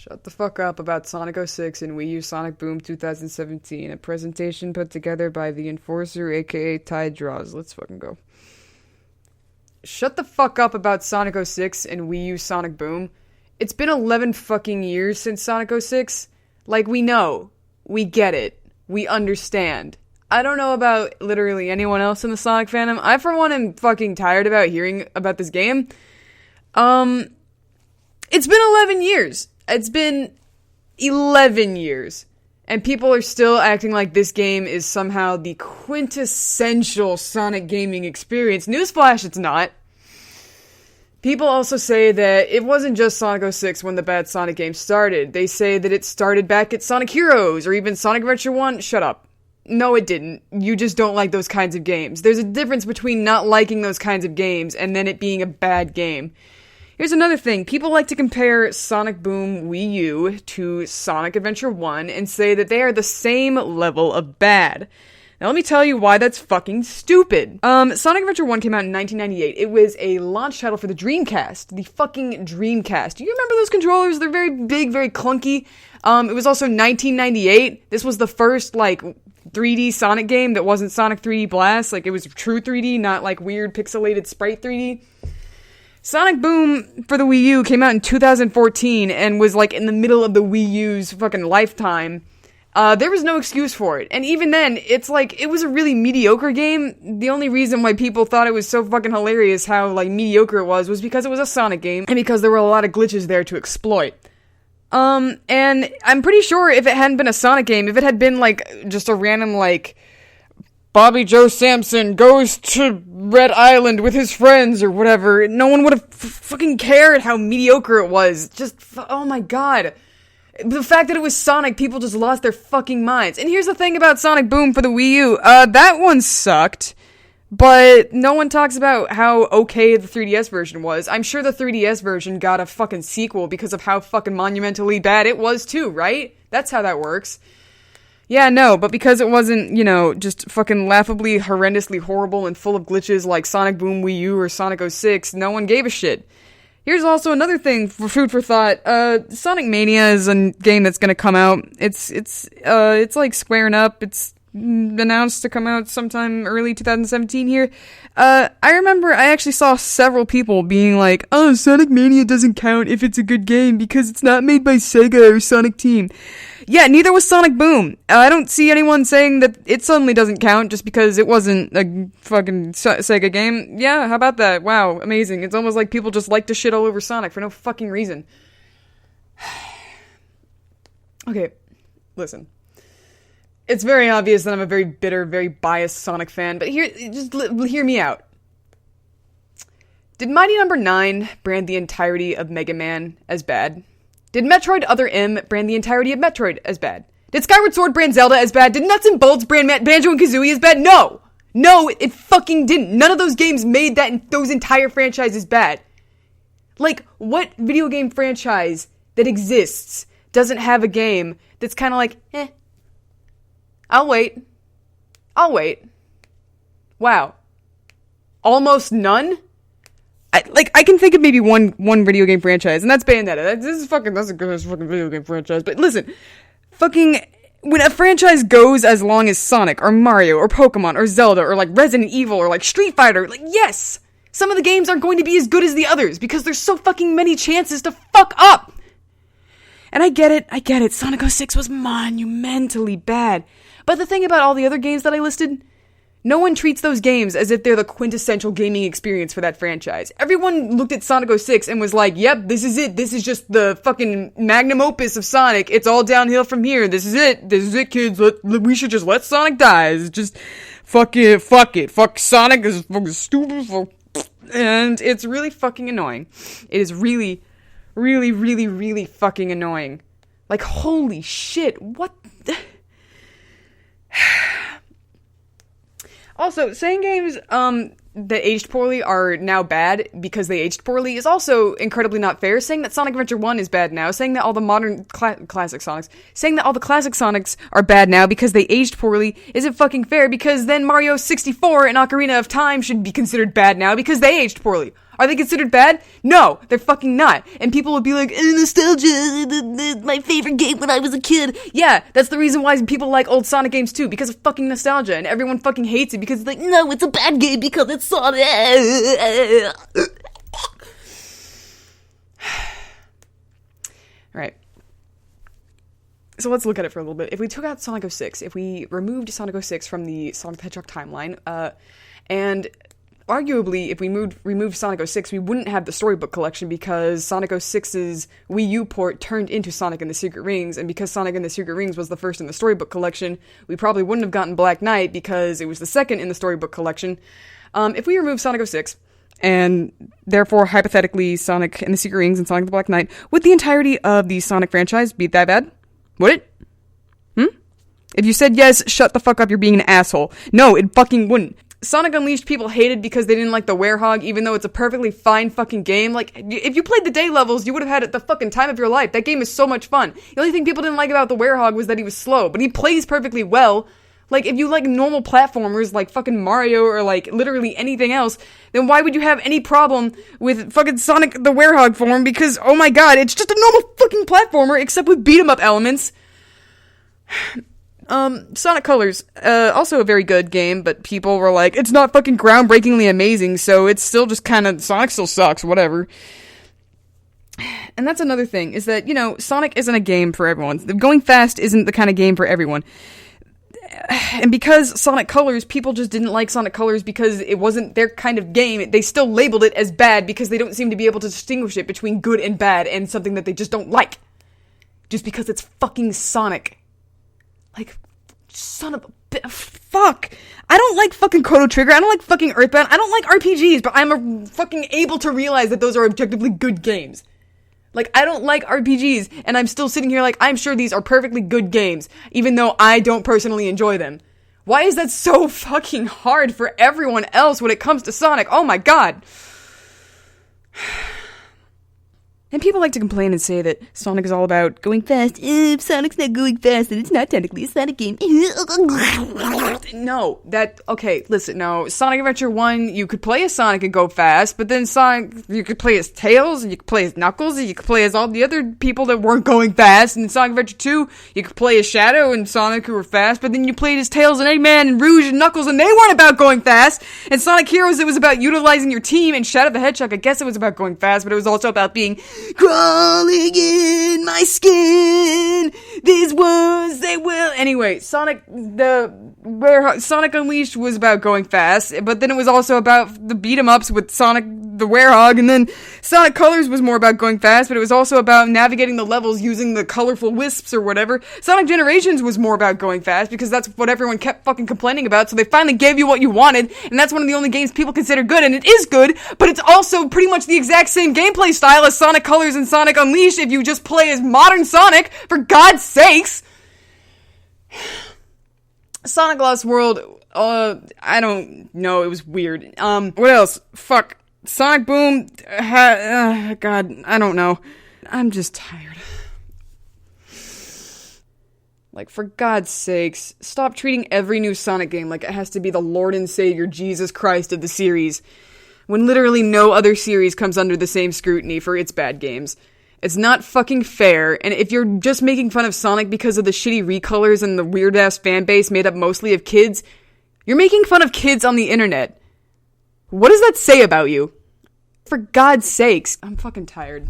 Shut the fuck up about Sonic 06 and Wii U Sonic Boom 2017, a presentation put together by the Enforcer, aka Tide Draws. Let's fucking go. Shut the fuck up about Sonic 06 and Wii U Sonic Boom. It's been 11 fucking years since Sonic 06. Like, we know. We get it. We understand. I don't know about literally anyone else in the Sonic fandom. I, for one, am fucking tired about hearing about this game. It's been 11 years. It's been 11 years. And people are still acting like this game is somehow the quintessential Sonic gaming experience. Newsflash, it's not. People also say that it wasn't just Sonic 06 when the bad Sonic game started. They say that it started back at Sonic Heroes or even Sonic Adventure 1. Shut up. No, it didn't. You just don't like those kinds of games. There's a difference between not liking those kinds of games and then it being a bad game. Here's another thing. People like to compare Sonic Boom Wii U to Sonic Adventure 1 and say that they are the same level of bad. Now let me tell you why that's fucking stupid. Sonic Adventure 1 came out in 1998. It was a launch title for the Dreamcast. The fucking Dreamcast. Do you remember those controllers? They're very big, very clunky. It was also 1998. This was the first, 3D Sonic game that wasn't Sonic 3D Blast. It was true 3D, not, weird pixelated sprite 3D. Sonic Boom for the Wii U came out in 2014 and was, in the middle of the Wii U's fucking lifetime. There was no excuse for it. And even then, it's it was a really mediocre game. The only reason why people thought it was so fucking hilarious how, mediocre it was because it was a Sonic game and because there were a lot of glitches there to exploit. And I'm pretty sure if it hadn't been a Sonic game, if it had been, just a random, Bobby Joe Samson goes to Red Island with his friends or whatever, no one would have fucking cared how mediocre it was. Oh my god. The fact that it was Sonic, people just lost their fucking minds. And here's the thing about Sonic Boom for the Wii U. That one sucked. But no one talks about how okay the 3DS version was. I'm sure the 3DS version got a fucking sequel because of how fucking monumentally bad it was too, right? That's how that works. Yeah, no, but because it wasn't, just fucking laughably, horrendously horrible and full of glitches like Sonic Boom Wii U or Sonic 06, no one gave a shit. Here's also another thing for food for thought. Sonic Mania is a game that's gonna come out. It's squaring up. It's announced to come out sometime early 2017 here. I remember I actually saw several people being like, oh, Sonic Mania doesn't count if it's a good game because it's not made by Sega or Sonic Team. Yeah, neither was Sonic Boom. I don't see anyone saying that it suddenly doesn't count just because it wasn't a fucking Sega game. Yeah, how about that? Wow, amazing. It's almost like people just like to shit all over Sonic for no fucking reason. Okay, listen. It's very obvious that I'm a very bitter, very biased Sonic fan, but hear me out. Did Mighty Number 9 brand the entirety of Mega Man as bad? Did Metroid Other M brand the entirety of Metroid as bad? Did Skyward Sword brand Zelda as bad? Did Nuts and Bolts brand Banjo and Kazooie as bad? No! No, it fucking didn't. None of those games made those entire franchises bad. What video game franchise that exists doesn't have a game that's kind of I'll wait. Wow. Almost none? I can think of maybe one video game franchise, and that's Bayonetta. That's a good fucking video game franchise. But listen, when a franchise goes as long as Sonic, or Mario, or Pokemon, or Zelda, or Resident Evil, or Street Fighter, yes! Some of the games aren't going to be as good as the others, because there's so fucking many chances to fuck up! And I get it, Sonic 06 was monumentally bad. But the thing about all the other games that I listed, no one treats those games as if they're the quintessential gaming experience for that franchise. Everyone looked at Sonic 06 and was like, yep, this is it. This is just the fucking magnum opus of Sonic. It's all downhill from here. This is it. This is it, kids. We should just let Sonic die. It's just, fuck it. Fuck Sonic. This is fucking stupid. And it's really fucking annoying. It is really, really, really, really fucking annoying. Holy shit. What the... Also, saying games that aged poorly are now bad because they aged poorly is also incredibly not fair. Saying that Sonic Adventure 1 is bad now, saying that all the modern classic Sonics, saying that all the classic Sonics are bad now because they aged poorly isn't fucking fair, because then Mario 64 and Ocarina of Time should be considered bad now because they aged poorly. Are they considered bad? No, they're fucking not. And people would be like, nostalgia, my favorite game when I was a kid. Yeah, that's the reason why people like old Sonic games too, because of fucking nostalgia, and everyone fucking hates it because it's like, no, it's a bad game because it's Sonic. Right. So let's look at it for a little bit. If we took out Sonic 06, if we removed Sonic 06 from the Sonic the Hedgehog timeline, and arguably, if we removed Sonic 06, we wouldn't have the Storybook Collection because Sonic 06's Wii U port turned into Sonic and the Secret Rings, and because Sonic and the Secret Rings was the first in the Storybook Collection, we probably wouldn't have gotten Black Knight because it was the second in the Storybook Collection. If we remove Sonic 06, and therefore, hypothetically, Sonic and the Secret Rings and Sonic the Black Knight, would the entirety of the Sonic franchise be that bad? Would it? If you said yes, shut the fuck up, you're being an asshole. No, it fucking wouldn't. Sonic Unleashed people hated because they didn't like the Werehog, even though it's a perfectly fine fucking game. Like, if you played the day levels, you would have had the fucking time of your life. That game is so much fun. The only thing people didn't like about the Werehog was that he was slow, but he plays perfectly well. Like, if you like normal platformers like fucking Mario or like literally anything else, then why would you have any problem with fucking Sonic the Werehog form? Because, oh my god, it's just a normal fucking platformer except with beat-em-up elements. Sonic Colors, also a very good game, but people were like, it's not fucking groundbreakingly amazing, so it's still just kinda, Sonic still sucks, whatever. And that's another thing, is that, Sonic isn't a game for everyone. Going fast isn't the kind of game for everyone. And because Sonic Colors, people just didn't like Sonic Colors because it wasn't their kind of game, they still labeled it as bad because they don't seem to be able to distinguish it between good and bad and something that they just don't like. Just because it's fucking Sonic. Like, son of a fuck. I don't like fucking Chrono Trigger. I don't like fucking Earthbound. I don't like RPGs, but I'm fucking able to realize that those are objectively good games. Like, I don't like RPGs, and I'm still sitting here like, I'm sure these are perfectly good games, even though I don't personally enjoy them. Why is that so fucking hard for everyone else when it comes to Sonic? Oh my god. And people like to complain and say that Sonic is all about going fast. If Sonic's not going fast, then it's not technically a Sonic game. No, okay, listen, no. Sonic Adventure 1, you could play as Sonic and go fast, but then Sonic, you could play as Tails, and you could play as Knuckles, and you could play as all the other people that weren't going fast, and in Sonic Adventure 2, you could play as Shadow and Sonic who were fast, but then you played as Tails and Eggman and Rouge and Knuckles, and they weren't about going fast. And Sonic Heroes, it was about utilizing your team, and Shadow the Hedgehog, I guess it was about going fast, but it was also about being crawling in my skin. These ones, they will. Anyway, Sonic Unleashed was about going fast, but then it was also about the beat-em-ups with Sonic the Werehog, and then Sonic Colors was more about going fast, but it was also about navigating the levels using the colorful wisps or whatever. Sonic Generations was more about going fast, because that's what everyone kept fucking complaining about, so they finally gave you what you wanted, and that's one of the only games people consider good, and it is good, but it's also pretty much the exact same gameplay style as Sonic Colors and Sonic Unleashed if you just play as modern Sonic, for God's sakes! Sonic Lost World, I don't know, it was weird. What else? Fuck. Sonic Boom, God, I don't know. I'm just tired. Like, for God's sakes, stop treating every new Sonic game like it has to be the Lord and Savior Jesus Christ of the series, when literally no other series comes under the same scrutiny for its bad games. It's not fucking fair, and if you're just making fun of Sonic because of the shitty recolors and the weird-ass fanbase made up mostly of kids, you're making fun of kids on the internet. What does that say about you? For God's sakes, I'm fucking tired.